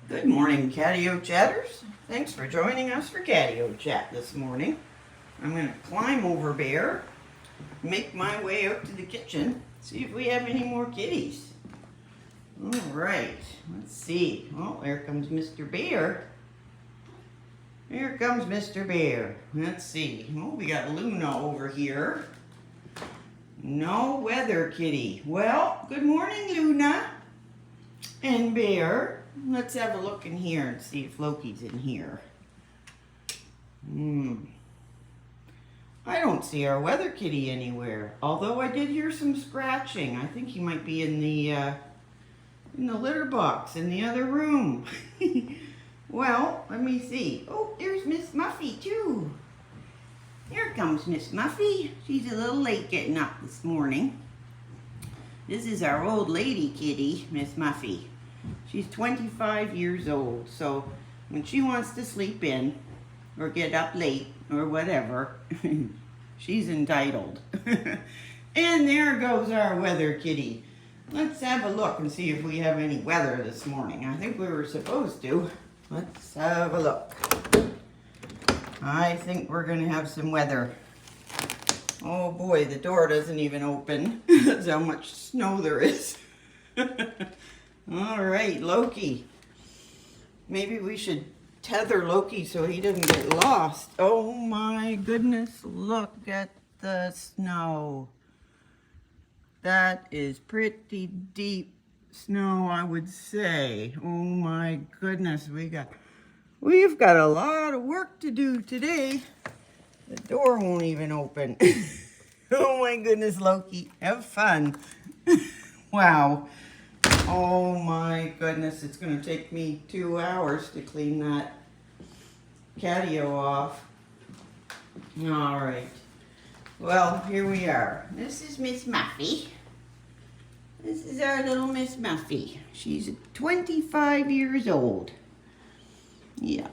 Good morning, Catio Chatters. Thanks for joining us for Catio Chat this morning. I'm going to climb over Bear, make my way out to the kitchen, see if we have any more kitties. All right, let's see. Oh, there comes Mr. Bear. Here comes Mr. Bear. Let's see. Oh, we got Luna over here. No weather kitty. Well, good morning, Luna and Bear. Let's have a look in here and see if Loki's in here. I don't see our weather kitty anywhere. Although I did hear some scratching. I think he might be in the litter box in the other room. Well, let me see. Oh, there's Miss Muffy too. Here comes Miss Muffy. She's a little late getting up this morning. This is our old lady kitty, Miss Muffy. She's 25 years old, so when she wants to sleep in or get up late or whatever, she's entitled. And there goes our weather kitty. Let's have a look and see if we have any weather this morning. I think we were supposed to. Let's have a look. I think we're going to have some weather. Oh boy, the door doesn't even open. That's how much snow there is. All right, Loki. Maybe we should tether Loki so he doesn't get lost. Oh my goodness, look at the snow. That is pretty deep snow, I would say. Oh my goodness, we've got a lot of work to do today. The door won't even open. Oh my goodness, Loki, have fun. Wow. Oh my goodness, it's going to take me 2 hours to clean that catio off. All right. Well, here we are. This is Miss Muffy. This is our little Miss Muffy. She's 25 years old. Yeah.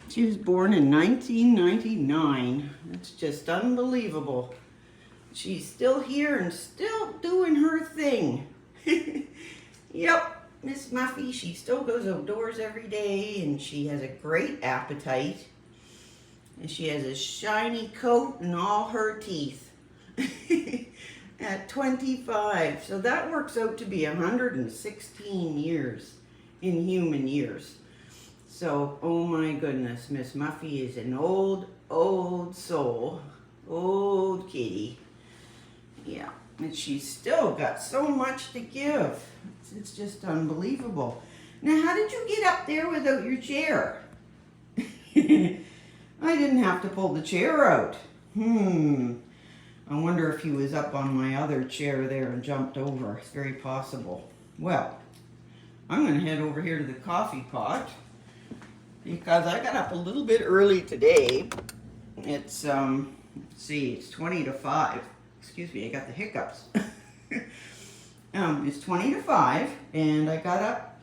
She was born in 1999. That's just unbelievable. She's still here and still doing her thing. Yep, Miss Muffy, she still goes outdoors every day and she has a great appetite. And she has a shiny coat and all her teeth. At 25. So that works out to be 116 years in human years. So, oh my goodness, Miss Muffy is an old soul. Old kitty. Yeah, and she's still got so much to give. It's just unbelievable. Now, how did you get up there without your chair? I didn't have to pull the chair out. I wonder if he was up on my other chair there and jumped over. It's very possible. Well, I'm going to head over here to the coffee pot because I got up a little bit early today. It's, let's see, it's 20 to 5. Excuse me, I got the hiccups. It's 20 to 5, and I got up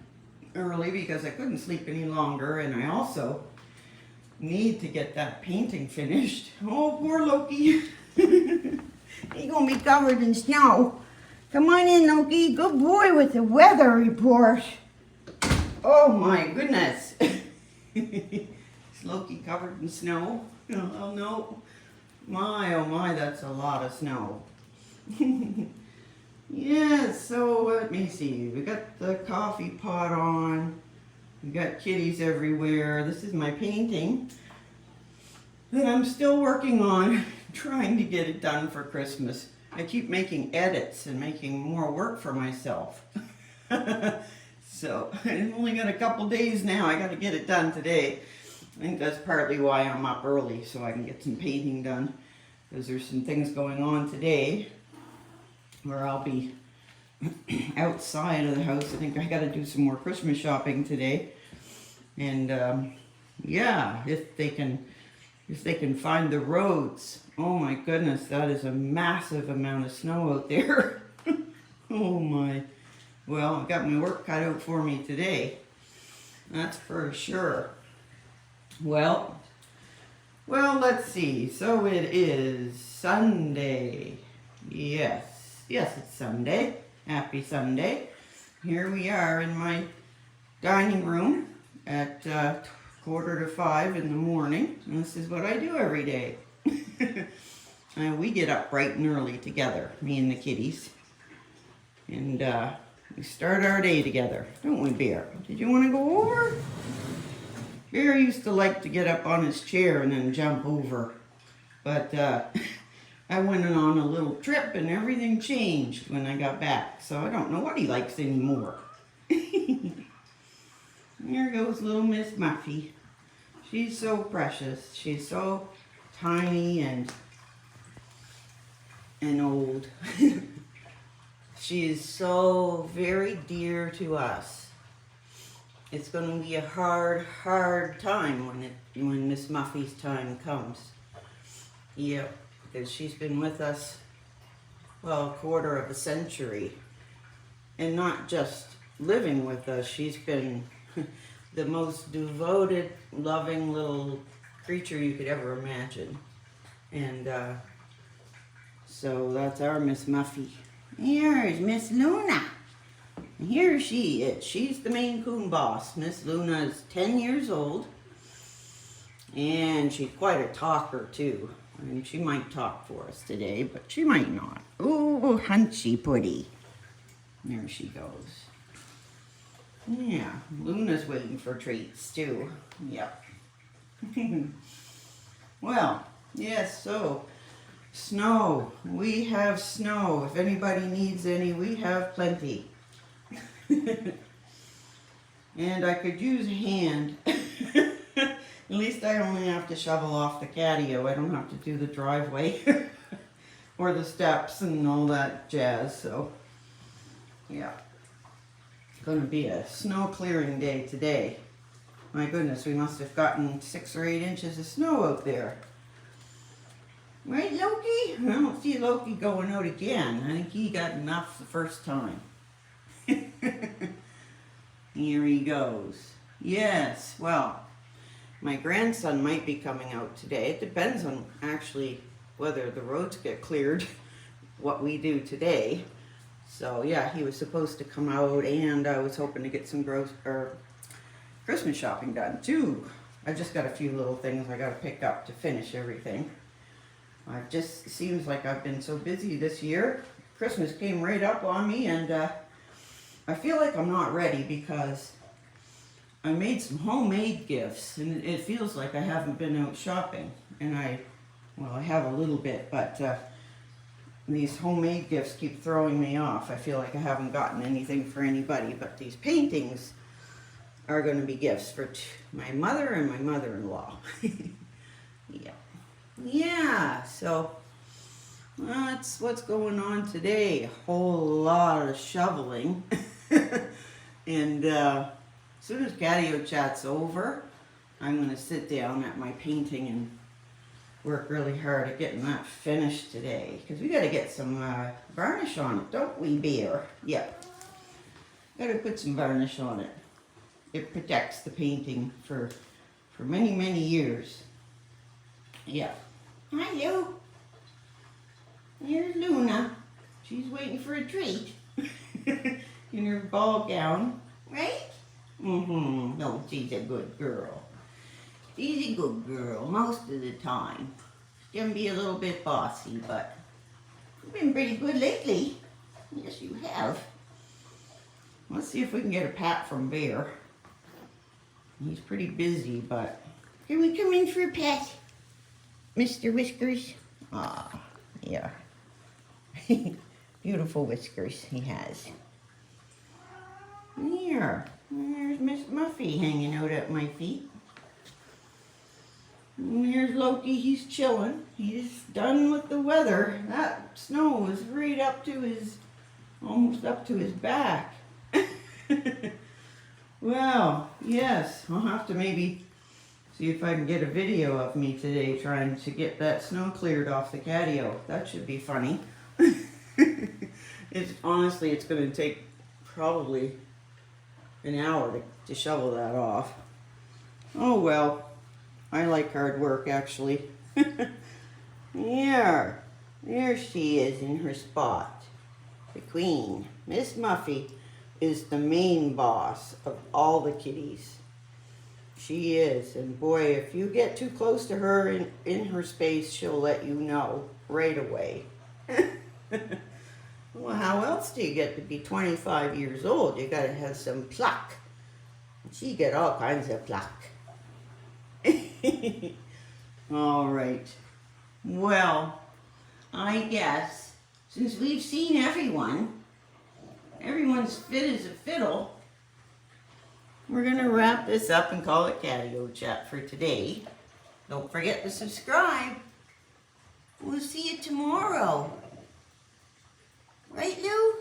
early because I couldn't sleep any longer, and I also need to get that painting finished. Oh, poor Loki. He's going to be covered in snow. Come on in, Loki. Good boy with the weather report. Oh, my goodness. Is Loki covered in snow? Oh, no. My, oh my, that's a lot of snow. Yes, so let me see. We got the coffee pot on. We got kitties everywhere. This is my painting that I'm still working on, trying to get it done for Christmas. I keep making edits and making more work for myself. So, I've only got a couple days now. I got to get it done today. I think that's partly why I'm up early, so I can get some painting done. Because there's some things going on today where I'll be outside of the house. I think I got to do some more Christmas shopping today. And yeah, if they can find the roads. Oh my goodness, that is a massive amount of snow out there. Oh my. Well, I got my work cut out for me today. That's for sure. Well, let's see. So it is Sunday. Yes, it's Sunday. Happy Sunday. Here we are in my dining room. at 4:45 in the morning. And this is what I do every day. We get up bright and early together, me and the kitties. And we start our day together, don't we, Bear? Did you want to go over? Bear used to like to get up on his chair and then jump over. But I went on a little trip and everything changed when I got back. So I don't know what he likes anymore. There goes little Miss Muffy. She's so precious. She's so tiny and old. She is so very dear to us. It's going to be a hard time when Miss Muffy's time comes. Yeah, because she's been with us, well, a quarter of a century. And not just living with us, she's been the most devoted, loving little creature you could ever imagine. And so that's our Miss Muffy. Here's Miss Luna. Here she is. She's the mainecoon boss. Miss Luna is 10 years old. And she's quite a talker too. And she might talk for us today, but she might not. Ooh, hunchy putty. There she goes. Yeah, Luna's waiting for treats too. Yep. Well, yes, so snow. We have snow. If anybody needs any, we have plenty. And I could use a hand. At least I only have to shovel off the catio. I don't have to do the driveway or the steps and all that jazz. So, yeah. It's going to be a snow clearing day today. My goodness, we must have gotten 6 or 8 inches of snow out there. Right, Loki? I don't see Loki going out again. I think he got enough the first time. Here he goes. Yes, well, my grandson might be coming out today. It depends on actually whether the roads get cleared, what we do today. So yeah, he was supposed to come out, and I was hoping to get some Christmas shopping done too. I just got a few little things I got to pick up to finish everything. It seems like I've been so busy this year. Christmas came right up on me, and I feel like I'm not ready because I made some homemade gifts, and it feels like I haven't been out shopping. And I have a little bit, but these homemade gifts keep throwing me off. I feel like I haven't gotten anything for anybody, but these paintings are going to be gifts for my mother and my mother-in-law. Yeah. Yeah, so that's what's going on today. A whole lot of shoveling. And as soon as Catio Chat's over, I'm going to sit down at my painting and work really hard at getting that finished today. Because we got to get some varnish on it, don't we, Bear? Yep. Got to put some varnish on it. It protects the painting for many, many years. Yeah. Hello. Here's Luna. She's waiting for a treat. In her ball gown. Right? Mm-hmm. No, she's a good girl. She's a good girl most of the time. She can be a little bit bossy, but you've been pretty good lately. Yes, you have. Let's see if we can get a pat from Bear. He's pretty busy, but can we come in for a pat, Mr. Whiskers? Ah, yeah. Beautiful whiskers he has. There's Miss Muffy hanging out at my feet. And here's Loki, he's chilling. He's done with the weather. That snow is right up to almost up to his back. Well, yes, I'll have to maybe see if I can get a video of me today trying to get that snow cleared off the catio. That should be funny. Honestly, it's going to take probably an hour to shovel that off. Oh well, I like hard work actually. There she is in her spot. The queen, Miss Muffy, is the main boss of all the kitties. She is. And boy, if you get too close to her in her space, she'll let you know right away. Well, how else do you get to be 25 years old? You gotta have some pluck. She get all kinds of pluck. All right. Well, I guess since we've seen everyone's fit as a fiddle, we're gonna wrap this up and call it Catio Chat for today. Don't forget to subscribe. We'll see you tomorrow. Right, Lou?